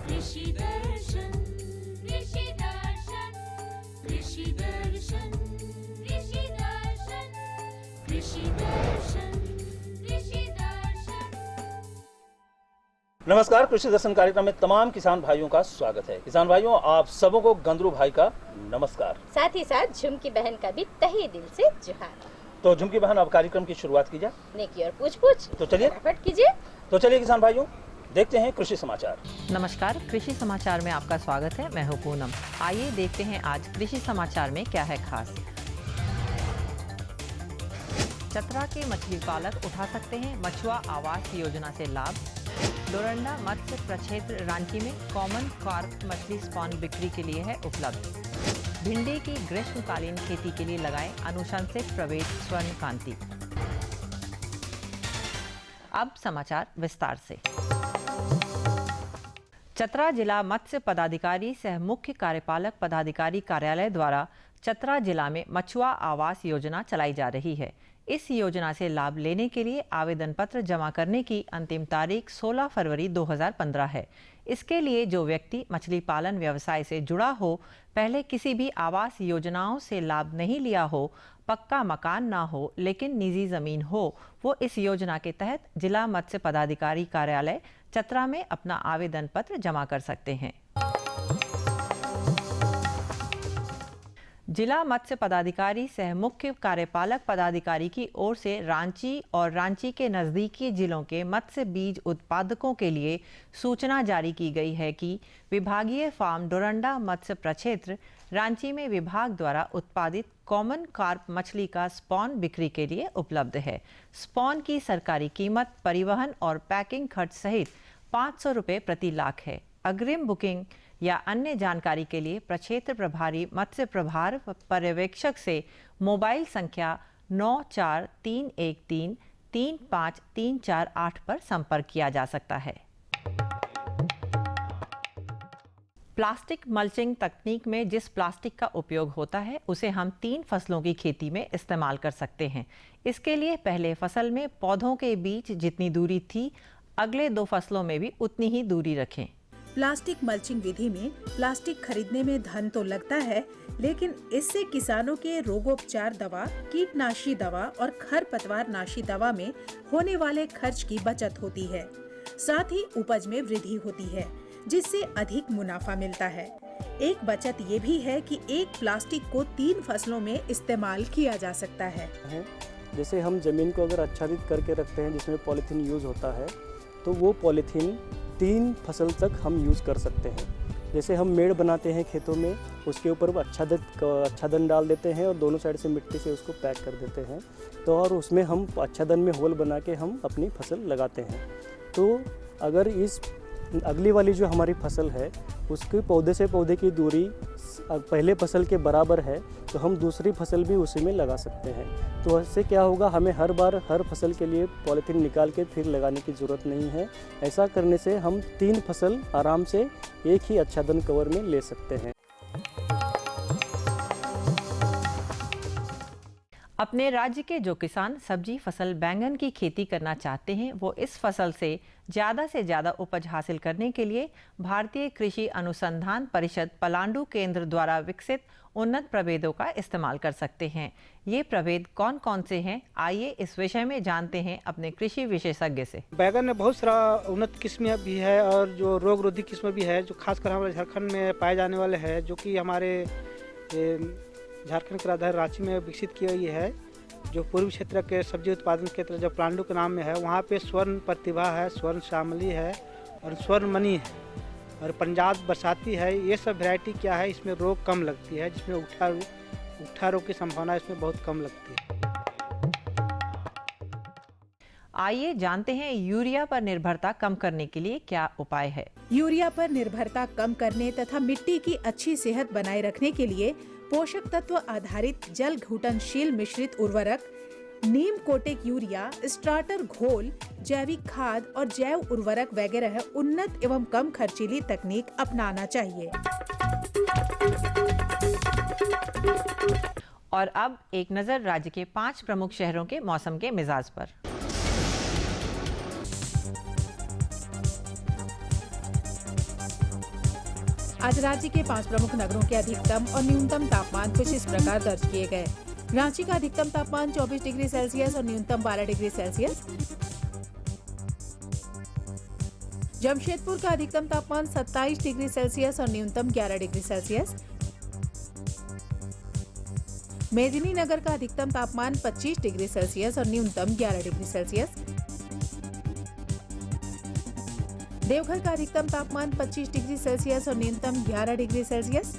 कृषि दर्शन कृषि दर्शन कृषि दर्शन कृषि दर्शन कृषि दर्शन कृषि दर्शन। नमस्कार, कृषि दर्शन कार्यक्रम में तमाम किसान भाइयों का स्वागत है। किसान भाइयों, आप सबों को गंदरू भाई का नमस्कार। साथ ही साथ झुमकी बहन का भी तहे दिल से जोहार। तो झुमकी बहन, अब कार्यक्रम की शुरुआत की जाए। नेकी और पूछ तो चलिए फटाफट कीजिए। तो चलिए किसान भाइयों, देखते हैं कृषि समाचार। नमस्कार, कृषि समाचार में आपका स्वागत है। मैं हूं पूनम। आइए देखते हैं आज कृषि समाचार में क्या है खास। चतरा के मछली पालक उठा सकते हैं मछुआ आवास योजना से लाभ। डोरंडा मत्स्य प्रक्षेत्र रांची में कॉमन कार्प मछली स्पॉन बिक्री के लिए है उपलब्ध। भिंडी की ग्रीष्मकालीन खेती के लिए लगाएं अनुशंसित प्रभेद स्वर्णकांति। अब समाचार विस्तार से। चतरा जिला मत्स्य पदाधिकारी सह मुख्य कार्यपालक पदाधिकारी कार्यालय द्वारा चतरा जिला में मछुआ आवास योजना चलाई जा रही है। इस योजना से लाभ लेने के लिए आवेदन पत्र जमा करने की अंतिम तारीख 16 फरवरी 2015 है। इसके लिए जो व्यक्ति मछली पालन व्यवसाय से जुड़ा हो, पहले किसी भी आवास योजनाओं से लाभ नहीं लिया हो, पक्का मकान ना हो लेकिन निजी जमीन हो, वो इस योजना के तहत जिला मत्स्य पदाधिकारी कार्यालय चतरा में अपना आवेदन पत्र जमा कर सकते हैं। जिला मत्स्य पदाधिकारी सह मुख्य कार्यपालक पदाधिकारी की ओर से रांची और रांची के नज़दीकी जिलों के मत्स्य बीज उत्पादकों के लिए सूचना जारी की गई है कि विभागीय फार्म डोरंडा मत्स्य प्रक्षेत्र रांची में विभाग द्वारा उत्पादित कॉमन कार्प मछली का स्पॉन बिक्री के लिए उपलब्ध है। स्पॉन की सरकारी कीमत परिवहन और पैकिंग खर्च सहित 500 रुपये प्रति लाख है। अग्रिम बुकिंग या अन्य जानकारी के लिए प्रक्षेत्र प्रभारी मत्स्य प्रभार पर्यवेक्षक से मोबाइल संख्या 9431335348 पर संपर्क किया जा सकता है। प्लास्टिक मल्चिंग तकनीक में जिस प्लास्टिक का उपयोग होता है उसे हम 3 फसलों की खेती में इस्तेमाल कर सकते हैं। इसके लिए पहले फसल में पौधों के बीच जितनी दूरी थी, अगले 2 फसलों में भी उतनी ही दूरी रखें। प्लास्टिक मल्चिंग विधि में प्लास्टिक खरीदने में धन तो लगता है, लेकिन इससे किसानों के रोगोपचार दवा, कीटनाशी दवा और खरपतवार नाशी दवा में होने वाले खर्च की बचत होती है। साथ ही उपज में वृद्धि होती है, जिससे अधिक मुनाफा मिलता है। एक बचत ये भी है कि एक प्लास्टिक को 3 फसलों में इस्तेमाल किया जा सकता है। जैसे हम जमीन को अगर आच्छादित करके रखते हैं जिसमें पॉलीथीन यूज होता है, तो वो पॉलीथीन 3 फसल तक हम यूज़ कर सकते हैं। जैसे हम मेड़ बनाते हैं खेतों में, उसके ऊपर आच्छादन डाल देते हैं और दोनों साइड से मिट्टी से उसको पैक कर देते हैं, तो और उसमें हम आच्छादन में होल बना के हम अपनी फसल लगाते हैं। तो अगर इस अगली वाली जो हमारी फसल है उसके पौधे से पौधे की दूरी पहले फसल के बराबर है, तो हम दूसरी फसल भी उसी में लगा सकते हैं। तो इससे क्या होगा, हमें हर बार हर फसल के लिए पॉलीथीन निकाल के फिर लगाने की ज़रूरत नहीं है। ऐसा करने से हम 3 फसल आराम से एक ही आच्छादन कवर में ले सकते हैं। अपने राज्य के जो किसान सब्जी फसल बैंगन की खेती करना चाहते हैं, वो इस फसल से ज़्यादा उपज हासिल करने के लिए भारतीय कृषि अनुसंधान परिषद पलांडू केंद्र द्वारा विकसित उन्नत प्रभेदों का इस्तेमाल कर सकते हैं। ये प्रभेद कौन कौन से हैं, आइए इस विषय में जानते हैं अपने कृषि विशेषज्ञ से। बैगन में बहुत सारा उन्नत किस्में भी है और जो रोग रोधी किस्में भी है, जो खासकर हमारे झारखंड में पाए जाने वाले हैं, जो कि हमारे झारखंड के राजधानी रांची में विकसित की गई है। जो पूर्वी क्षेत्र के सब्जी उत्पादन क्षेत्र जो पलांडू के नाम में है, वहाँ पे स्वर्ण प्रतिभा है, स्वर्ण श्यामली है और स्वर्ण मणि है और पंजाब बरसाती है। ये सब वैरायटी क्या है, इसमें रोग कम लगती है, जिसमें उठा रोग की संभावना इसमें बहुत कम लगती है। आइए जानते हैं यूरिया पर निर्भरता कम करने के लिए क्या उपाय है। यूरिया पर निर्भरता कम करने तथा मिट्टी की अच्छी सेहत बनाए रखने के लिए पोषक तत्व आधारित जल घुटनशील मिश्रित उर्वरक, नीम कोटेक यूरिया, स्टार्टर घोल, जैविक खाद और जैव उर्वरक वगैरह उन्नत एवं कम खर्चीली तकनीक अपनाना चाहिए। और अब एक नजर राज्य के 5 प्रमुख शहरों के मौसम के मिजाज पर। आज राज्य के 5 प्रमुख नगरों के अधिकतम और न्यूनतम तापमान कुछ इस प्रकार दर्ज किए गए। रांची का अधिकतम तापमान 24 डिग्री सेल्सियस और न्यूनतम 12 डिग्री सेल्सियस। जमशेदपुर का अधिकतम तापमान 27 डिग्री सेल्सियस और न्यूनतम 11 डिग्री सेल्सियस। मेदिनीनगर का अधिकतम तापमान 25 डिग्री सेल्सियस और न्यूनतम 11 डिग्री सेल्सियस। देवघर का अधिकतम तापमान 25 डिग्री सेल्सियस और न्यूनतम 11 डिग्री सेल्सियस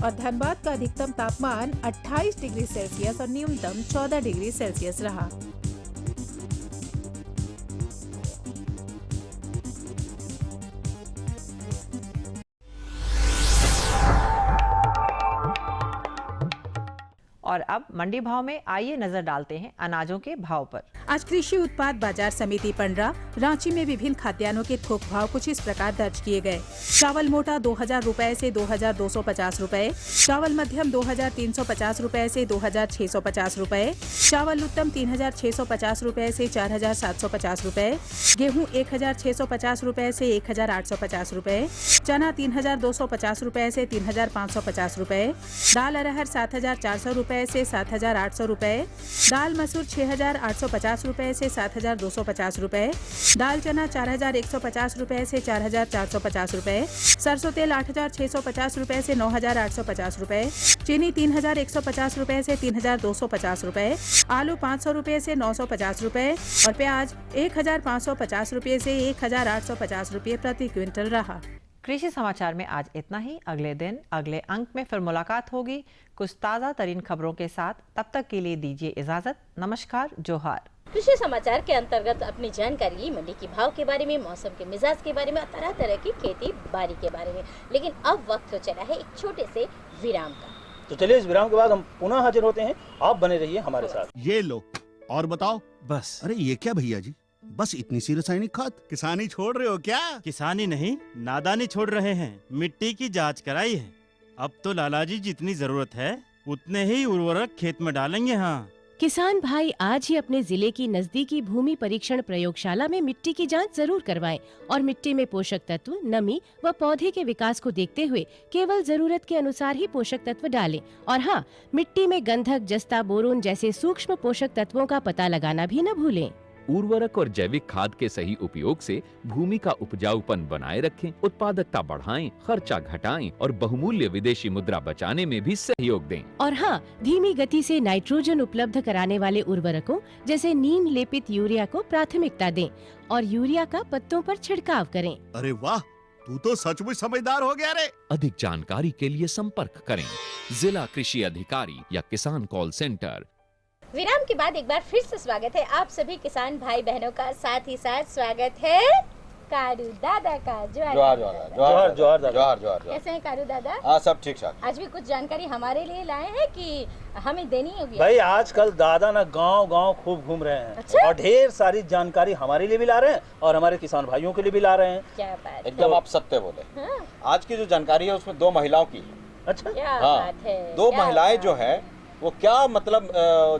और धनबाद का अधिकतम तापमान 28 डिग्री सेल्सियस और न्यूनतम 14 डिग्री सेल्सियस रहा। और अब मंडी भाव में आइए नजर डालते हैं अनाजों के भाव पर। आज कृषि उत्पाद बाजार समिति पंडरा रांची में विभिन्न खाद्यान्नों के थोक भाव कुछ इस प्रकार दर्ज किए गए। चावल मोटा 2000 रुपए से 2250 रुपए, चावल मध्यम 2350 रुपए से 2650 रुपए, चावल उत्तम 3650 रुपए से 4750 रुपए, गेहूं 1650 रुपए से 1850 रुपए, चना 3250 रुपए से 3550 रुपए, दाल अरहर 7400 रुपए से 7800 रुपए, दाल मसूर 6850 रुपए से 7250 रुपए, दाल चना 4150 रुपए से 4450 रुपए, सरसों तेल 8650 रुपए से 9850 रुपए, चीनी 3150 रुपए से 3250 रुपए, आलू 500 रुपए से 950 रुपए और प्याज 1550 रुपए से 1850 रुपए प्रति क्विंटल रहा। कृषि समाचार में आज इतना ही। अगले दिन अगले अंक में फिर मुलाकात होगी कुछ ताज़ा तरीन खबरों के साथ। तब तक के लिए दीजिए इजाजत। नमस्कार, जोहार। कृषि समाचार के अंतर्गत अपनी जानकारी ली मंडी के भाव के बारे में, मौसम के मिजाज के बारे में, तरह तरह की खेती बाड़ी के बारे में। लेकिन अब वक्त हो चला है एक छोटे से विराम का। तो चलिए इस विराम के बाद हम पुनः हाजिर होते हैं। आप बने रहिए हमारे साथ। ये लो और बताओ। बस। अरे ये क्या भैया जी, बस इतनी सी रासायनिक खाद? किसानी छोड़ रहे हो क्या? किसानी नहीं, नादानी छोड़ रहे हैं। मिट्टी की जांच कराई है। अब तो लालाजी जितनी जरूरत है उतने ही उर्वरक खेत में डालेंगे। हाँ, किसान भाई आज ही अपने जिले की नजदीकी भूमि परीक्षण प्रयोगशाला में मिट्टी की जांच जरूर करवाएं और मिट्टी में पोषक तत्व, नमी व पौधे के विकास को देखते हुए केवल जरूरत के अनुसार ही पोषक तत्व डालें। और हाँ, मिट्टी में गंधक, जस्ता, बोरोन जैसे सूक्ष्म पोषक तत्वों का पता लगाना भी न भूलें। उर्वरक और जैविक खाद के सही उपयोग से भूमि का उपजाऊपन बनाए रखें, उत्पादकता बढ़ाएं, खर्चा घटाएं और बहुमूल्य विदेशी मुद्रा बचाने में भी सहयोग दें। और हाँ, धीमी गति से नाइट्रोजन उपलब्ध कराने वाले उर्वरकों जैसे नीम लेपित यूरिया को प्राथमिकता दें और यूरिया का पत्तों पर छिड़काव करें। अरे वाह, तू तो सचमुच समझदार हो गया रे। अधिक जानकारी के लिए संपर्क करें जिला कृषि अधिकारी या किसान कॉल सेंटर। विराम के बाद एक बार फिर से स्वागत है आप सभी किसान भाई बहनों का। साथ ही साथ स्वागत है कारू दादा का। जोहार दादा। कैसे हैं कारू दादा? हाँ, सब ठीक ठाक। आज भी कुछ जानकारी हमारे लिए लाए हैं कि हमें देनी होगी? भाई आजकल दादा ना गांव खूब घूम रहे हैं। अच्छा? और ढेर सारी जानकारी हमारे लिए भी ला रहे हैं और हमारे किसान भाइयों के लिए भी ला रहे हैं। क्या बात एकदम आप सत्य बोले। हाँ? आज की जो जानकारी है उसमें 2 महिलाओं की। अच्छा, क्या हाँ, बात है। 2 महिलाएं जो है वो क्या मतलब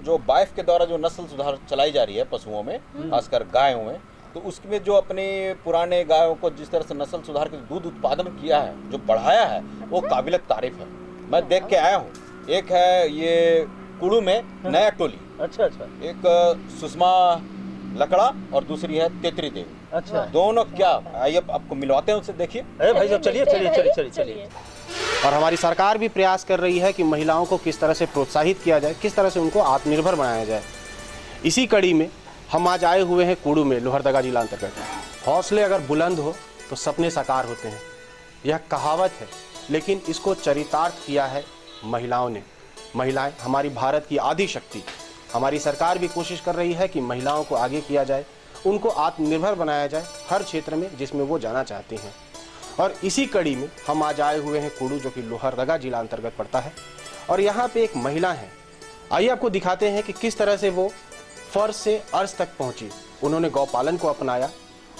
जो वाइफ के द्वारा जो नस्ल सुधार चलाई जा रही है पशुओं में, खासकर गायों में, तो उसमें जो अपने पुराने गायों को जिस तरह से नस्ल सुधार के दूध उत्पादन किया है, जो बढ़ाया है, वो काबिल तारीफ है। मैं देख के आया हूँ। एक है ये कुड़ू में नया टोली। अच्छा। एक सुषमा लकड़ा और दूसरी है तेतरी देवी। अच्छा, दोनों क्या, आइए आपको मिलवाते हैं उससे, देखिए। अरे भाई साहब चलिए। और हमारी सरकार भी प्रयास कर रही है कि महिलाओं को किस तरह से प्रोत्साहित किया जाए, किस तरह से उनको आत्मनिर्भर बनाया जाए। इसी कड़ी में हम आज आए हुए हैं कुड़ू में, लोहरदगा जिला अंतर्गत। हौसले अगर बुलंद हो तो सपने साकार होते हैं, यह कहावत है, लेकिन इसको चरितार्थ किया है महिलाओं ने। महिलाएं हमारी भारत की आदि शक्ति। हमारी सरकार भी कोशिश कर रही है कि महिलाओं को आगे किया जाए, उनको आत्मनिर्भर बनाया जाए हर क्षेत्र में जिसमें वो जाना चाहती हैं। और इसी कड़ी में हम आज आए हुए हैं कुड़ू, जो कि लोहरदगा जिला अंतर्गत पड़ता है। और यहाँ पे एक महिला है, आइए आपको दिखाते हैं कि किस तरह से वो फर्श से अर्श तक पहुंची। उन्होंने गौपालन को अपनाया,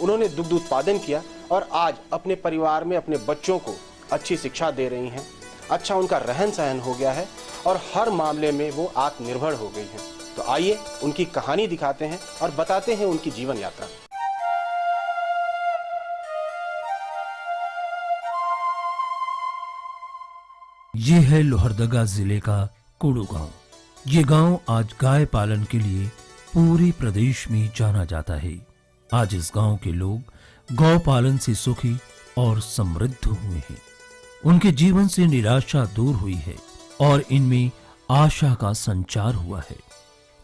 उन्होंने दुग्ध उत्पादन किया और आज अपने परिवार में अपने बच्चों को अच्छी शिक्षा दे रही हैं। अच्छा उनका रहन सहन हो गया है और हर मामले में वो आत्मनिर्भर हो गई हैं। तो आइए उनकी कहानी दिखाते हैं और बताते हैं उनकी जीवन यात्रा। ये है लोहरदगा जिले का कुड़ू गांव। ये गांव आज गाय पालन के लिए पूरे प्रदेश में जाना जाता है। आज इस गांव के लोग गौ पालन से सुखी और समृद्ध हुए हैं। उनके जीवन से निराशा दूर हुई है और इनमें आशा का संचार हुआ है।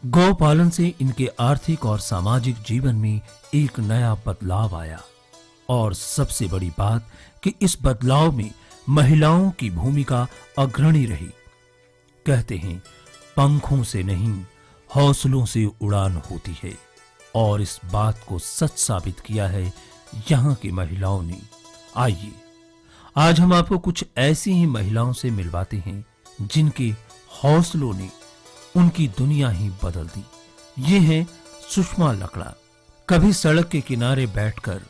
गौ पालन से इनके आर्थिक और सामाजिक जीवन में एक नया बदलाव आया और सबसे बड़ी बात कि इस बदलाव में महिलाओं की भूमिका अग्रणी रही। कहते हैं पंखों से नहीं हौसलों से उड़ान होती है और इस बात को सच साबित किया है यहाँ की महिलाओं ने। आइए आज हम आपको कुछ ऐसी ही महिलाओं से मिलवाते हैं जिनके हौसलों ने उनकी दुनिया ही बदल दी। ये है सुषमा लकड़ा। कभी सड़क के किनारे बैठकर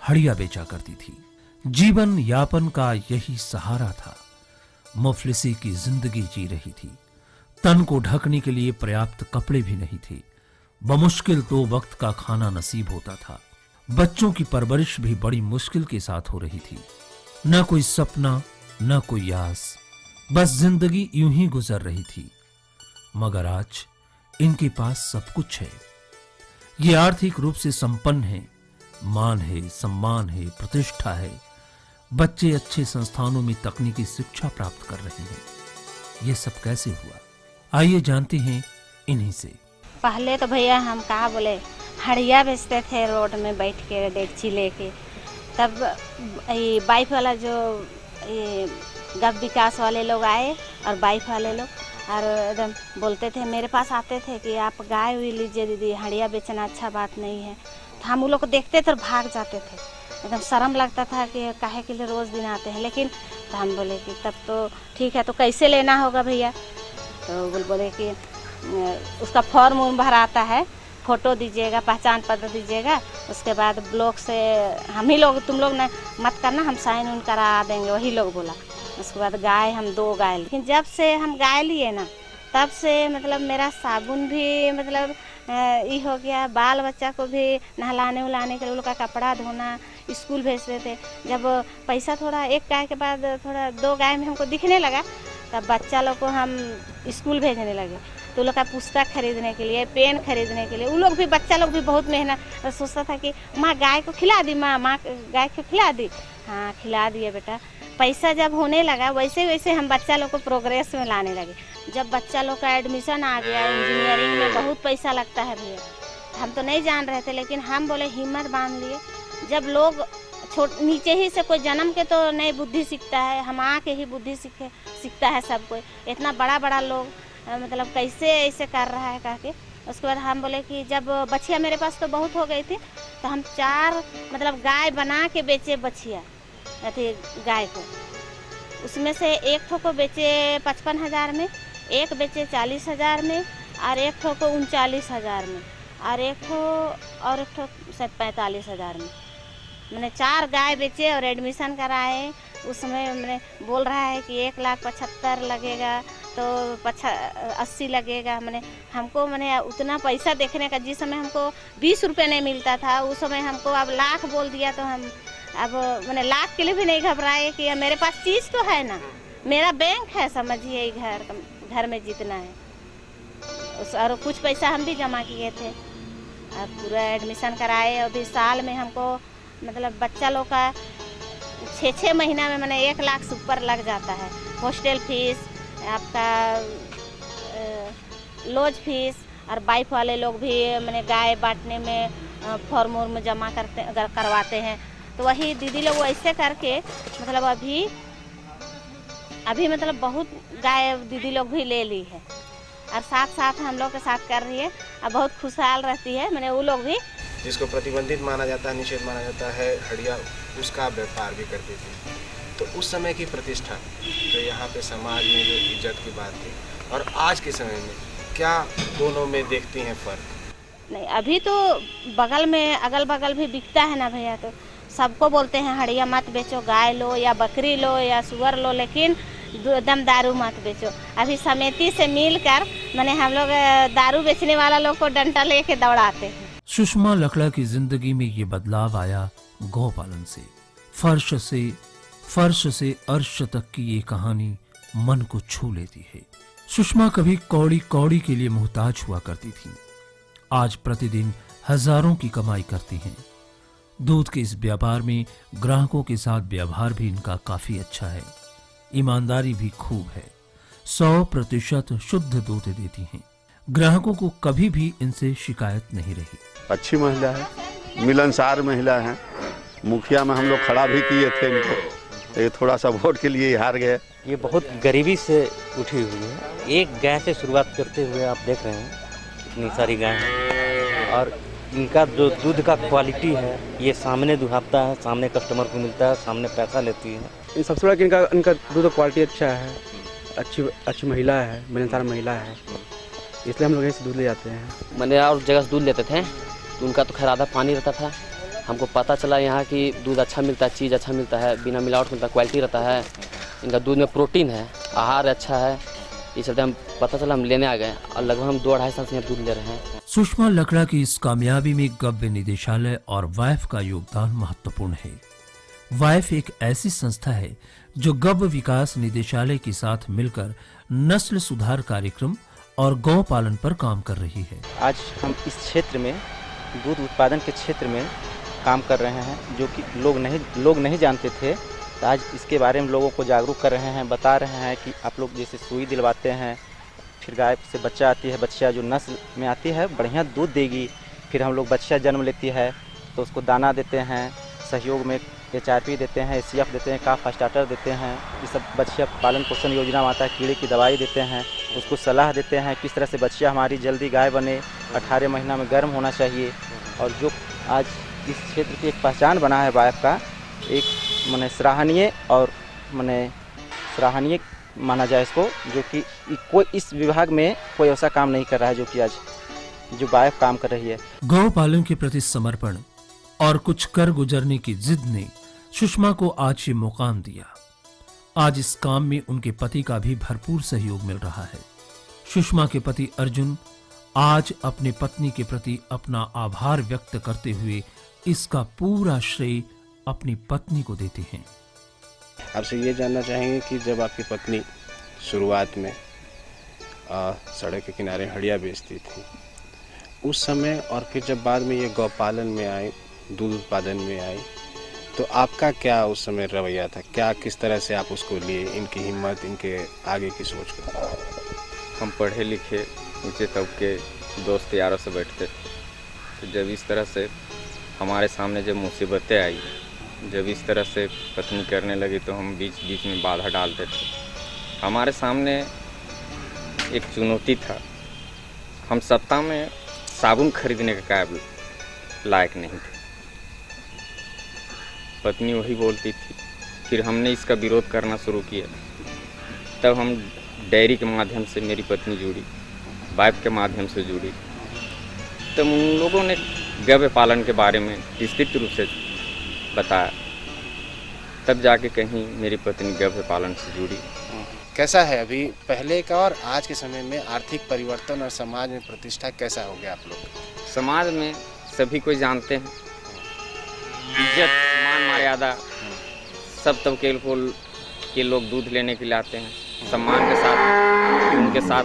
हड़िया बेचा करती थी। जीवन यापन का यही सहारा था। मुफलिसी की जिंदगी जी रही थी। तन को ढकने के लिए पर्याप्त कपड़े भी नहीं थे। बमुश्किल 2 वक्त का खाना नसीब होता था। बच्चों की परवरिश भी बड़ी मुश्किल के साथ हो रही थी। न कोई सपना, न कोई आस, बस जिंदगी यूं ही गुजर रही थी। मगर आज इनके पास सब कुछ है। ये आर्थिक रूप से संपन्न है। मान है, सम्मान है, प्रतिष्ठा है। बच्चे अच्छे संस्थानों में तकनीकी शिक्षा प्राप्त कर रहे हैं। ये सब कैसे हुआ, आइए जानते हैं इन्हीं से। पहले तो भैया हम कहा बोले हड़िया बेचते थे रोड में बैठ के डेगची लेके। तब ये बाइक वाला जो ये गव विकास वाले लोग आए और बाइक वाले लोग और एकदम बोलते थे, मेरे पास आते थे कि आप गाय हुई लीजिए दीदी, हड़िया बेचना अच्छा बात नहीं है। तो हम उन लोग को देखते थे और भाग जाते थे। एकदम शर्म लगता था कि काहे के लिए रोज दिन आते हैं। लेकिन तो हम बोले कि तब तो ठीक है, तो कैसे लेना होगा भैया? तो बोले कि उसका फॉर्म भराता है, फोटो दीजिएगा, पहचान पत्र दीजिएगा, उसके बाद ब्लॉक से हम ही लोग, तुम लोग न मत करना, हम साइन उन करा देंगे, वही लोग बोला। उसके बाद गाय, हम 2 गाय। लेकिन जब से हम गाय लिए ना, तब से मतलब मेरा साबुन भी मतलब ये हो गया। बाल बच्चा को भी नहलाने उलाने के लिए, उनका कपड़ा धोना, स्कूल भेजते थे। जब पैसा थोड़ा 1 गाय के बाद थोड़ा 2 गाय में हमको दिखने लगा, तब बच्चा लोग को हम स्कूल भेजने लगे। तो लोग का पुस्तक खरीदने के लिए, पेन खरीदने के लिए, वो लोग भी, बच्चा लोग भी बहुत मेहनत सोचता था कि माँ गाय को खिला दी, माँ गाय को खिला दी। हाँ खिला दिए बेटा। पैसा जब होने लगा वैसे वैसे हम बच्चा लोग को प्रोग्रेस में लाने लगे। जब बच्चा लोग का एडमिशन आ गया, इंजीनियरिंग में बहुत पैसा लगता है भैया। हम तो नहीं जान रहे थे, लेकिन हम बोले हिम्मत बांध लिए। जब लोग नीचे ही से कोई जन्म के तो नई बुद्धि सीखता है, हम आके ही बुद्धि सीखता है सब कोई। इतना बड़ा बड़ा लोग मतलब कैसे ऐसे कर रहा है कह के। उसके बाद हम बोले कि जब बछिया मेरे पास तो बहुत हो गई थी, तो हम 4 मतलब गाय बना के बेचे बछिया अथी गाय को। उसमें से एक ठो को बेचे 55,000 में, एक बेचे 40,000 में, और एक ठो को 39,000 में, और एक ठो शायद 45,000 में। मैंने 4 गाय बेचे और एडमिशन कराए। उसमें मैंने बोल रहा है कि 1,75,000 लगेगा, तो 80 लगेगा। हमको उतना पैसा देखने का, जिस समय हमको 20 रुपये नहीं मिलता था, उस समय हमको अब लाख बोल दिया। तो हम अब लाख के लिए भी नहीं घबराए कि मेरे पास चीज़ तो है ना, मेरा बैंक है, समझिए घर में जितना है। और कुछ पैसा हम भी जमा किए थे। अब पूरा एडमिशन कराए। अभी साल में हमको मतलब बच्चा लोग का 6 महीना में 1 लाख से ऊपर लग जाता है। हॉस्टल फीस, आपका लॉज फीस, और बाइक वाले लोग भी गाय बांटने में फॉर्म जमा करवाते हैं। तो वही दीदी लोग वैसे करके मतलब अभी मतलब बहुत गाय दीदी लोग भी ले ली है, और साथ साथ हम लोग के साथ कर रही है। अब बहुत खुशहाल रहती है। वो लोग भी जिसको प्रतिबंधित माना जाता है, निषेध माना जाता है, हड़िया, उसका व्यापार भी करती थी। तो उस समय की प्रतिष्ठा जो यहाँ पे समाज में जो इज्जत की बात थी, और आज के समय में क्या दोनों में देखती हैं फ़र्क? नहीं, अभी तो बगल में अगल बगल भी बिकता है ना भैया, तो सबको बोलते हैं हड़िया मत बेचो, गाय लो या बकरी लो या सुअर लो, लेकिन दम दारू मत बेचो। अभी समिति से मिलकर हम लोग दारू बेचने वाला लोग को डंडा लेके दौड़ाते हैं। सुषमा लकड़ा की जिंदगी में ये बदलाव आया गौ पालन से। फर्श से अर्श तक की ये कहानी मन को छू लेती है। सुषमा कभी कौड़ी कौड़ी के लिए मोहताज हुआ करती थी, आज प्रतिदिन हजारों की कमाई करती हैं। दूध के इस व्यापार में ग्राहकों के साथ व्यवहार भी इनका काफी अच्छा है, ईमानदारी भी खूब है। 100% शुद्ध दूध देती हैं, ग्राहकों को कभी भी इनसे शिकायत नहीं रही। अच्छी महिला है, मिलनसार महिला है। मुखिया में हम लोग खड़ा भी किए थे इनको, ये थोड़ा सा वोट के लिए हार गए। ये बहुत गरीबी से उठी हुई है। एक गाय से शुरुआत करते हुए आप देख रहे हैं इतनी सारी गाय हैं, और इनका जो दूध का क्वालिटी है ये सामने दुहाता है, सामने कस्टमर को मिलता है, सामने पैसा लेती है। इन सबसे बड़ा इनका दूध का क्वालिटी अच्छा है, अच्छी महिला है, मिलनसार महिला है, इसलिए हम लोग यहीं से दूध ले जाते हैं। मैंने और जगह से दूध लेते थे तो उनका तो खैर आधा पानी रहता था। हमको पता चला यहाँ की दूध अच्छा मिलता है, चीज़ अच्छा मिलता है, बिना मिलावट मिलता है, क्वालिटी रहता है, इनका दूध में प्रोटीन है, आहार अच्छा है, इस चलते हम पता चला हम लेने आ गए और लगभग हम 2-2.5 साल से यहाँ दूध ले रहे हैं। सुषमा लकड़ा की इस कामयाबी में गव्य निदेशालय और वाइफ का योगदान महत्वपूर्ण है। वाइफ एक ऐसी संस्था है जो गव्य विकास निदेशालय के साथ मिलकर नस्ल सुधार कार्यक्रम और गौ पालन पर काम कर रही है। आज हम इस क्षेत्र में दूध उत्पादन के क्षेत्र में काम कर रहे हैं, जो कि लोग नहीं जानते थे। तो आज इसके बारे में लोगों को जागरूक कर रहे हैं, बता रहे हैं कि आप लोग जैसे सुई दिलवाते हैं, फिर गाय से बच्चा आती है, बच्चा जो नस्ल में आती है बढ़िया दूध देगी, फिर हम लोग बच्चा जन्म लेती है तो उसको दाना देते हैं, सहयोग में HRP देते हैं, ACF देते हैं, काफ स्टार्टर देते हैं, ये सब बच्चा पालन पोषण योजना में आता है, कीड़े की दवाई देते हैं, उसको सलाह देते हैं किस तरह से बच्चा हमारी जल्दी गाय बने, 18 महीना में गर्म होना चाहिए। और जो आज इस क्षेत्र की एक पहचान बना है वाइफ का, एक माने सराहनीय और सराहनीय माना जाए इसको, जो कि कोई इस विभाग में कोई ऐसा काम नहीं कर रहा है जो कि आज जो वाइफ काम कर रही है। गौ पालन के प्रति समर्पण और कुछ कर गुजरने की जिद ने सुषमा को आज ये मुकाम दिया। आज इस काम में उनके पति का भी भरपूर सहयोग मिल रहा है। सुषमा के पति अर्जुन आज अपनी पत्नी के प्रति अपना आभार व्यक्त करते हुए इसका पूरा श्रेय अपनी पत्नी को देते हैं। आपसे ये जानना चाहेंगे कि जब आपकी पत्नी शुरुआत में सड़क के किनारे हड़िया बेचती थी उस समय, और फिर जब बाद में ये गौपालन में आए, दूध उत्पादन में आए, तो आपका क्या उस समय रवैया था? क्या किस तरह से आप उसको लिए, इनकी हिम्मत, इनके आगे की सोच को? हम पढ़े लिखे ऊंचे तबके दोस्त यारों से बैठते थे, तो जब इस तरह से हमारे सामने जब मुसीबतें आई, जब इस तरह से पत्नी करने लगी, तो हम बीच बीच में बाधा डालते थे। हमारे सामने एक चुनौती था, हम सप्ताह में साबुन खरीदने के काबिल लायक नहीं थे। पत्नी वही बोलती थी। फिर हमने इसका विरोध करना शुरू किया, तब हम डेयरी के माध्यम से मेरी पत्नी जुड़ी, वाइफ के माध्यम से जुड़ी। तब उन लोगों ने गव्य पालन के बारे में विस्तृत रूप से बताया, तब जाके कहीं मेरी पत्नी गव्य पालन से जुड़ी। कैसा है अभी पहले का और आज के समय में आर्थिक परिवर्तन और समाज में प्रतिष्ठा कैसा हो गया आप लोग? समाज में सभी कोई जानते हैं, इज्जत मान मर्यादा सब तबके के लोग दूध लेने के लिए आते हैं, सम्मान के साथ उनके साथ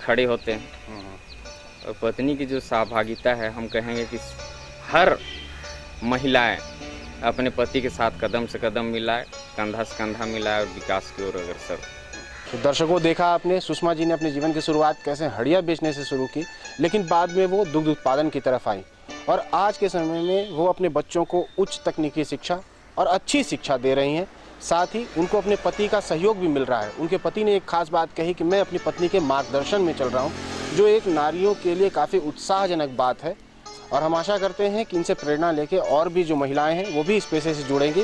खड़े होते हैं। और पत्नी की जो सहभागिता है, हम कहेंगे कि हर महिलाएं अपने पति के साथ कदम से कदम मिलाए, कंधा से कंधा मिलाए और विकास की ओर अग्रसर। तो दर्शकों, देखा आपने सुषमा जी ने अपने जीवन की शुरुआत कैसे हड़िया बेचने से शुरू की, लेकिन बाद में वो दुग्ध उत्पादन की तरफ आई और आज के समय में वो अपने बच्चों को उच्च तकनीकी शिक्षा और अच्छी शिक्षा दे रही हैं। साथ ही उनको अपने पति का सहयोग भी मिल रहा है। उनके पति ने एक खास बात कही कि मैं अपनी पत्नी के मार्गदर्शन में चल रहा हूँ, जो एक नारियों के लिए काफ़ी उत्साहजनक बात है। और हम आशा करते हैं कि इनसे प्रेरणा लेके और भी जो महिलाएं हैं वो भी इस पेशे से जुड़ेंगी।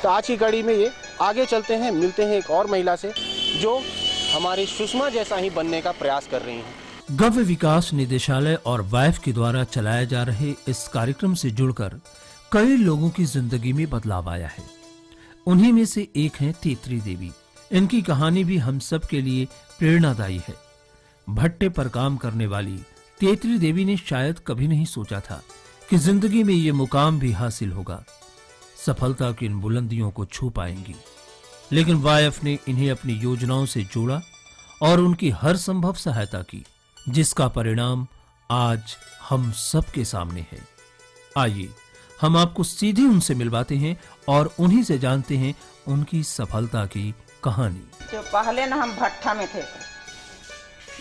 तो आज की कड़ी में ये आगे चलते हैं, मिलते हैं एक और महिला से जो हमारी सुषमा जैसा ही बनने का प्रयास कर रही हैं। गव्य विकास निदेशालय और वाइफ के द्वारा चलाए जा रहे इस कार्यक्रम से जुड़कर कई लोगों की जिंदगी में बदलाव आया है। उन्हीं में से एक हैं तेतरी देवी। इनकी कहानी भी हम सब के लिए प्रेरणादायी है। भट्टे पर काम करने वाली तेतरी देवी ने शायद कभी नहीं सोचा था कि जिंदगी में ये मुकाम भी हासिल होगा, सफलता की इन बुलंदियों को छू पाएंगी। लेकिन वाइफ ने इन्हें अपनी योजनाओं से जोड़ा और उनकी हर संभव सहायता की, जिसका परिणाम आज हम सबके सामने है। आइए हम आपको सीधे उनसे मिलवाते हैं और उन्हीं से जानते हैं उनकी सफलता की कहानी। जो पहले ना हम भट्ठा में थे,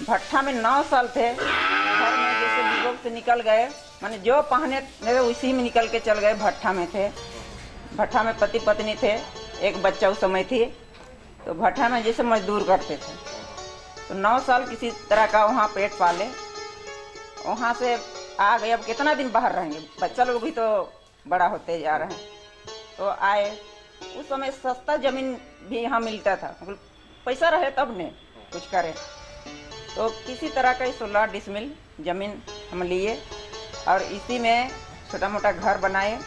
भट्ठा में 9 साल थे, घर में जैसे विभोग से निकल गए, माने जो पहने थे उसी में निकल के चल गए। भट्ठा में थे, भट्ठा में पति पत्नी थे, एक बच्चा उस समय थी, तो भट्ठा में जैसे मजदूर करते थे। तो 9 साल किसी तरह का वहाँ पेट पाले, वहाँ से आ गए। अब कितना दिन बाहर रहेंगे, बच्चा लोग भी तो बड़ा होते जा रहे हैं। तो आए, उस समय सस्ता ज़मीन भी यहाँ मिलता था, मतलब पैसा रहे तब ने कुछ करे। तो किसी तरह का 16 डिसमिल ज़मीन हम लिए और इसी में छोटा मोटा घर बनाए।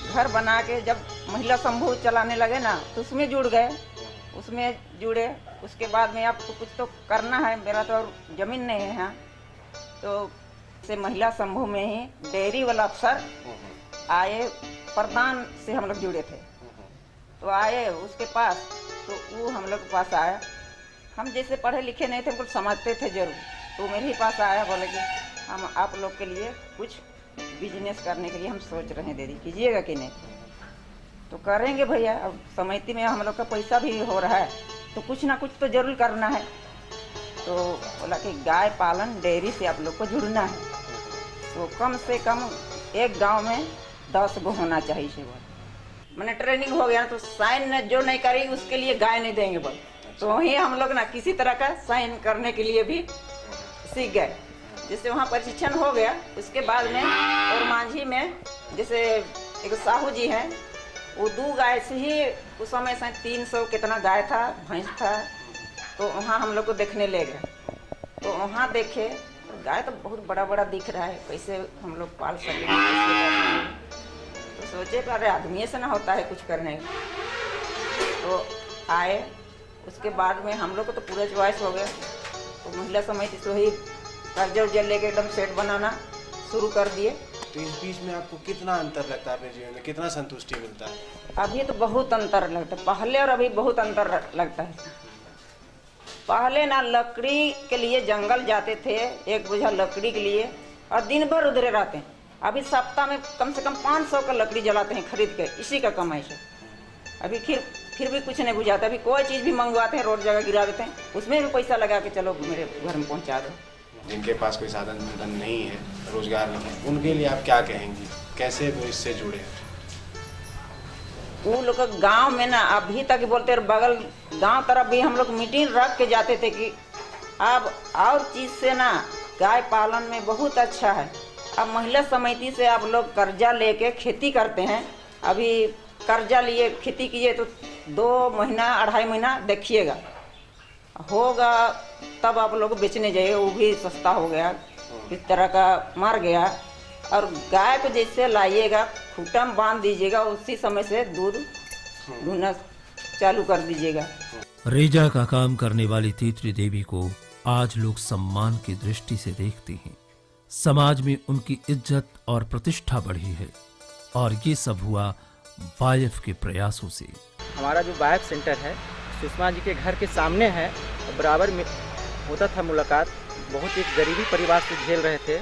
घर बना के जब महिला समूह चलाने लगे ना, तो उसमें जुड़ गए, उसमें जुड़े। उसके बाद में आपको कुछ तो करना है, मेरा तो और ज़मीन नहीं है यहाँ, तो से महिला समूह में ही डेयरी वाला अफसर आए, प्रधान से हम लोग जुड़े थे। तो आए उसके पास, तो वो हम लोग के पास आया। हम जैसे पढ़े लिखे नहीं थे, हमको समझते थे जरूर, तो मेरे ही पास आया, बोले कि हम आप लोग के लिए कुछ बिजनेस करने के लिए हम सोच रहे हैं, दीदी कीजिएगा कि नहीं। तो करेंगे भैया, अब समिति में हम लोग का पैसा भी हो रहा है, तो कुछ ना कुछ तो जरूर करना है। तो बोला कि गाय पालन डेयरी से आप लोग को जुड़ना है, तो कम से कम एक गांव में 10 गो होना चाहिए सेवा। मैंने ट्रेनिंग हो गया, तो साइन जो नहीं करेगी उसके लिए गाय नहीं देंगे बोल। तो वहीं हम लोग ना किसी तरह का साइन करने के लिए भी सीख गए। जैसे वहाँ प्रशिक्षण हो गया, उसके बाद में और मांझी में जैसे एक साहू जी हैं, वो 2 गाय से ही उस समय से 300 कितना गाय था, भैंस था। तो वहाँ हम लोग को देखने ले गए, तो वहाँ देखे गाय तो बहुत बड़ा बड़ा दिख रहा है, कैसे हम लोग पाल सकेंगे, कैसे करेंगे। तो सोचे अरे आदमी से ना होता है कुछ करने। तो आए, उसके बाद में हम लोग को तो पूरा चॉइस हो गया। तो महिला समिति से ही कर्जा उर्जा लेके एकदम सेट बनाना शुरू कर दिए। तो इस बीच में आपको कितना अंतर लगता है अपने जीवन में, कितना संतुष्टि मिलता है? अभी तो बहुत अंतर लगता है, पहले और अभी बहुत अंतर लगता है। पहले ना लकड़ी के लिए जंगल जाते थे, 1 बोझा लकड़ी के लिए, और दिन भर उधरे रहते हैं। अभी सप्ताह में कम से कम 500 का लकड़ी जलाते हैं खरीद के, इसी का कमाई से। अभी फिर भी कुछ नहीं बुझाता। अभी कोई चीज़ भी मंगवाते हैं, रोड जगह गिरा देते हैं, उसमें भी पैसा लगा के चलो मेरे घर में पहुंचा दो। जिनके पास कोई साधन नहीं है, रोजगार नहीं है, उनके लिए आप क्या कहेंगी, कैसे वो इससे जुड़े? वो लोग गांव में ना अभी तक बोलते रहे, बगल गांव तरफ भी हम लोग मीटिंग रख के जाते थे कि अब और चीज़ से ना गाय पालन में बहुत अच्छा है। अब महिला समिति से आप लोग कर्जा लेके खेती करते हैं। अभी कर्जा लिए खेती कीजिए तो 2 महीना 2.5 महीना देखिएगा, होगा तब आप लोग बेचने जाइए, वो भी सस्ता हो गया, इस तरह का मर गया। और गाय को जैसे लाइएगा, खूंटा में बांध दीजिएगा, उसी समय से दूध ढूंढना चालू कर दीजिएगा। रेजा का काम करने वाली तीतरी देवी को आज लोग सम्मान की दृष्टि से देखते हैं। समाज में उनकी इज्जत और प्रतिष्ठा बढ़ी है, और ये सब हुआ वाइफ के प्रयासों से। हमारा जो वाइफ सेंटर है सुषमा जी के घर के सामने है, बराबर में होता था मुलाकात। बहुत एक गरीबी परिवार से झेल रहे थे,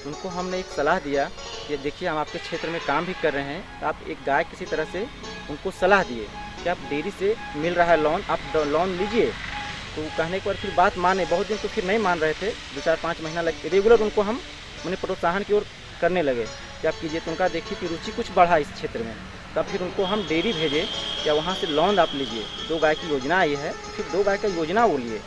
उनको हमने एक सलाह दिया कि देखिए हम आपके क्षेत्र में काम भी कर रहे हैं, तो आप एक गाय किसी तरह से उनको सलाह दिए कि आप डेयरी से मिल रहा है लोन, आप लोन लीजिए। तो कहने के बाद फिर बात माने, बहुत दिन तो फिर नहीं मान रहे थे, 2-4-5 महीना लगे। रेगुलर उनको हम उन्हें प्रोत्साहन की ओर करने लगे कि आप कीजिए। तो उनका देखिए कि रुचि कुछ बढ़ा इस क्षेत्र में, तब फिर उनको हम डेयरी भेजे या वहाँ से लोन आप लीजिए। 2 गाय की योजना आई है, फिर 2 गाय का योजना वो लिए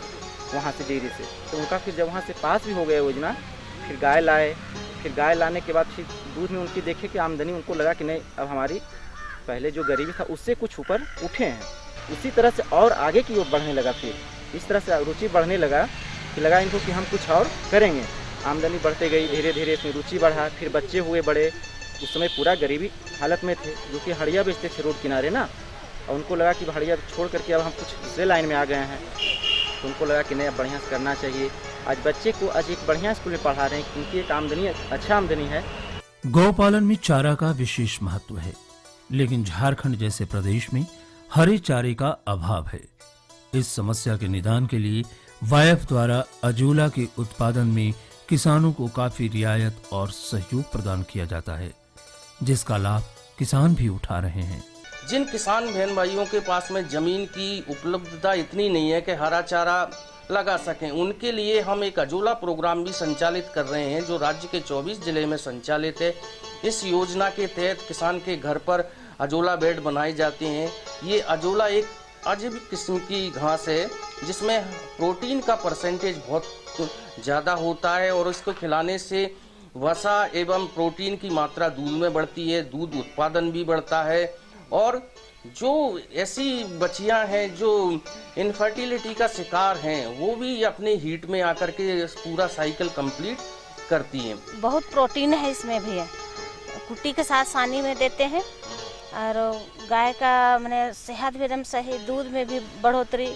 वहाँ से डेयरी से। तो उनका फिर जब वहाँ से पास भी हो गया योजना, फिर गाय लाए। फिर गाय लाने के बाद फिर दूध में उनकी देखे कि आमदनी, उनको लगा कि नहीं अब हमारी पहले जो गरीबी था उससे कुछ ऊपर उठे हैं। उसी तरह से और आगे की ओर बढ़ने लगा। फिर इस तरह से रुचि बढ़ने लगा कि लगा इनको कि हम कुछ और करेंगे। आमदनी बढ़ते गई, धीरे धीरे इसमें रुचि बढ़ा। फिर बच्चे हुए बड़े, उस समय पूरा गरीबी हालत में थे, जो कि हड़िया बेचते थे रोड किनारे ना। और उनको लगा कि हड़िया छोड़ करके अब हम कुछ दूसरे लाइन में आ गए हैं, तो उनको लगा कि नहीं अब बढ़िया से करना चाहिए। आज बच्चे को आज एक बढ़िया स्कूल में पढ़ा रहे हैं, उनकी एक आमदनी, अच्छा आमदनी है। गौपालन में चारा का विशेष महत्व है, लेकिन झारखंड जैसे प्रदेश में हरे चारे का अभाव है। इस समस्या के निदान के लिए वाइफ द्वारा अजोला के उत्पादन में किसानों को काफी रियायत और सहयोग प्रदान किया जाता है, जिसका लाभ किसान भी उठा रहे हैं। जिन किसान बहन भाइयों के पास में जमीन की उपलब्धता इतनी नहीं है कि हरा चारा लगा सकें, उनके लिए हम एक अजोला प्रोग्राम भी संचालित कर रहे हैं, जो राज्य के 24 जिले में संचालित है। इस योजना के तहत किसान के घर पर अजोला बेड बनाए जाते हैं। ये अजोला एक अजीब किस्म की घास है जिसमें प्रोटीन का परसेंटेज बहुत ज़्यादा होता है और इसको खिलाने से वसा एवं प्रोटीन की मात्रा दूध में बढ़ती है, दूध उत्पादन भी बढ़ता है। और जो ऐसी बच्चियां हैं जो इनफर्टिलिटी का शिकार हैं, वो भी अपने हीट में आकर के पूरा साइकिल कंप्लीट करती हैं। बहुत प्रोटीन है इसमें भी है। कुट्टी के साथ सानी में देते हैं और गाय का मैंने सेहत भी एकदम सही, दूध में भी बढ़ोतरी,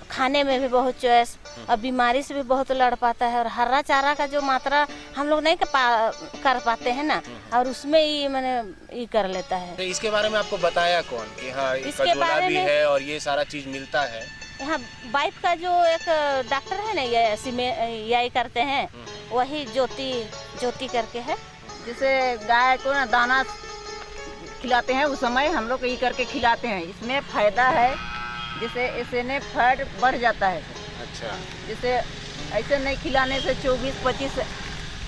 खाने में भी बहुत चॉइस, और बीमारी से भी बहुत लड़ पाता है। और हरा चारा का जो मात्रा हम लोग नहीं कर पाते हैं ना, और उसमें ही मैंने ये कर लेता है। तो इसके बारे में आपको बताया कौन कि हाँ इसके अजोला बारे भी में है और ये सारा चीज मिलता है? यहाँ वाइफ का जो एक डॉक्टर है ना, ये यही करते हैं, वही ज्योति करके है। जैसे गाय को ना दाना खिलाते हैं उस समय हम लोग ये करके खिलाते हैं। इसमें फायदा है, जैसे ऐसे ने फैट बढ़ जाता है। अच्छा। जैसे ऐसे नहीं खिलाने से 24-25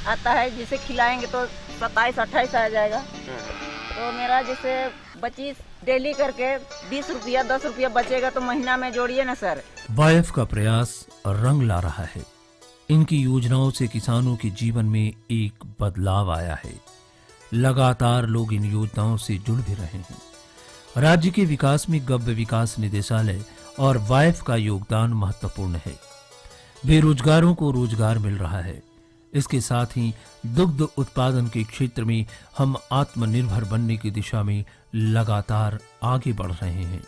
आता है, जिसे खिलाएंगे तो 27-28 आ जाएगा। तो मेरा जैसे 25 डेली करके 20 रुपया 10 रुपया बचेगा तो महीना में जोड़िए ना सर। वाइफ का प्रयास रंग ला रहा है। इनकी योजनाओं से किसानों के जीवन में एक बदलाव आया है। लगातार लोग इन योजनाओं से जुड़ भी रहे हैं। राज्य के विकास में गव्य विकास निदेशालय और वाइफ का योगदान महत्वपूर्ण है। बेरोजगारों को रोजगार मिल रहा है। इसके साथ ही दुग्ध उत्पादन के क्षेत्र में हम आत्मनिर्भर बनने की दिशा में लगातार आगे बढ़ रहे हैं।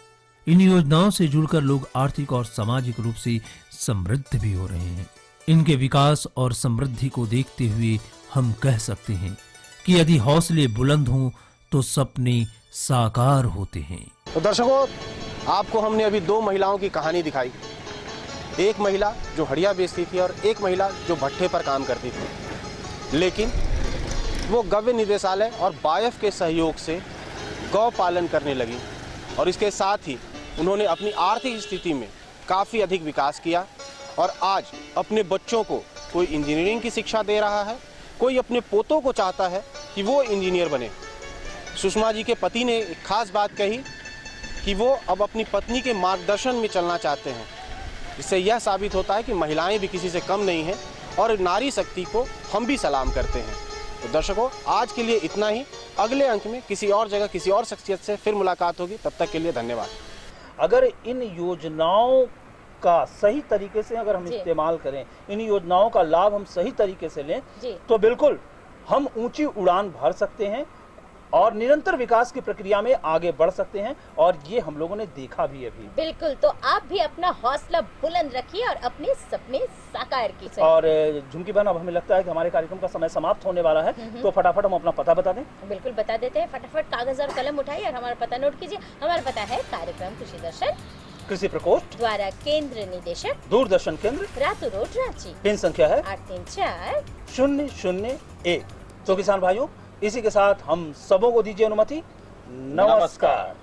इन योजनाओं से जुड़कर लोग आर्थिक और सामाजिक रूप से समृद्ध भी हो रहे हैं। इनके विकास और समृद्धि को देखते हुए हम कह सकते हैं कि यदि हौसले बुलंद हों तो सपने साकार होते हैं। तो दर्शकों, आपको हमने अभी 2 महिलाओं की कहानी दिखाई। एक महिला जो हड़िया बेचती थी और एक महिला जो भट्ठे पर काम करती थी, लेकिन वो गव्य निदेशालय और वाइफ के सहयोग से गौ पालन करने लगी और इसके साथ ही उन्होंने अपनी आर्थिक स्थिति में काफ़ी अधिक विकास किया और आज अपने बच्चों को कोई इंजीनियरिंग की शिक्षा दे रहा है, कोई अपने पोतों को चाहता है कि वो इंजीनियर बने। सुषमा जी के पति ने एक खास बात कही कि वो अब अपनी पत्नी के मार्गदर्शन में चलना चाहते हैं। इससे यह साबित होता है कि महिलाएं भी किसी से कम नहीं हैं और नारी शक्ति को हम भी सलाम करते हैं। तो दर्शकों, आज के लिए इतना ही। अगले अंक में किसी और जगह किसी और शख्सियत से फिर मुलाकात होगी। तब तक के लिए धन्यवाद। अगर इन योजनाओं का सही तरीके से अगर हम इस्तेमाल करें, इन योजनाओं का लाभ हम सही तरीके से लें, तो बिल्कुल हम ऊंची उड़ान भर सकते हैं और निरंतर विकास की प्रक्रिया में आगे बढ़ सकते हैं। और ये हम लोगों ने देखा भी है भी। बिल्कुल, तो आप भी अपना हौसला बुलंद रखिए और अपने सपने साकार कीजिए। और झुमकी बहन, अब हमें लगता है कि हमारे कार्यक्रम का समय समाप्त होने वाला है, तो फटाफट हम अपना पता बता दें। बिल्कुल बता देते हैं। फटाफट कागज और कलम उठाइए और हमारा पता नोट कीजिए। हमारा पता है कार्यक्रम कृषि दर्शन, कृषि प्रकोष्ठ द्वारा केंद्र निदेशक, दूरदर्शन केंद्र, रातू रोड, रांची। पिन संख्या है 834-001। तो किसान भाइयों, इसी के साथ हम सबों को दीजिए अनुमति। नमस्कार।